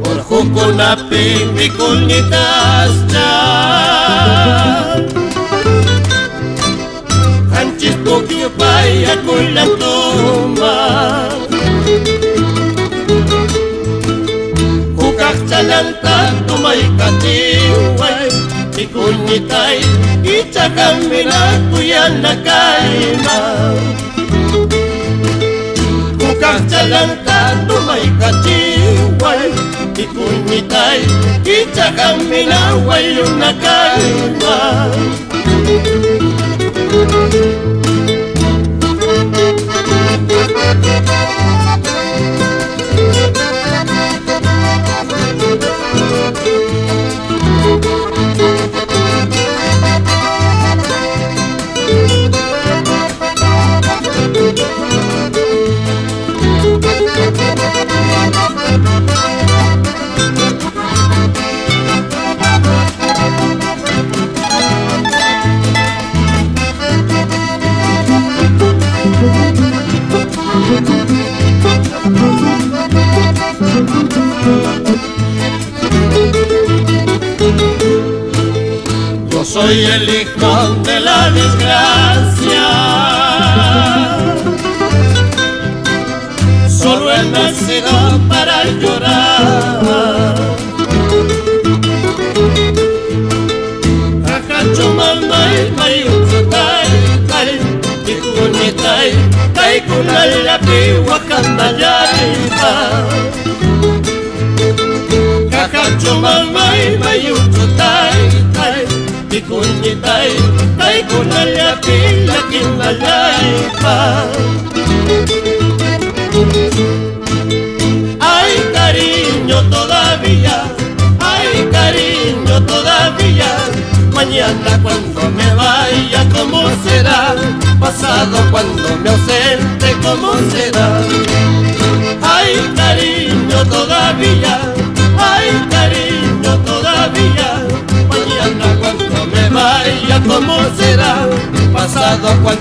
Orjukunapi mikulnitascha Hanchis pukyupay akulantuma Hukak chalanta tumay katiway Mikulnitay ichakamina kuyan nakaima Hukak chalanta tumay katiway Ikunitay, ichakamina wayong nakaima Yo soy el hijo de la desgracia, solo he nacido para llorar. Ajachumamay mayutsutay, tay, tikunitay, tay kunalapi wakandayaypa. Ajachumamay mayutsutay, tay, tikunitay, tay kunalapi lakinayaypa. Ay cariño todavía, ay cariño todavía. Mañana cuando me vaya, ¿cómo será? Pasado cuando me ausente, ¿cómo será? Ay cariño todavía, ay cariño todavía. Mañana cuando me vaya, ¿cómo será? Pasado cuando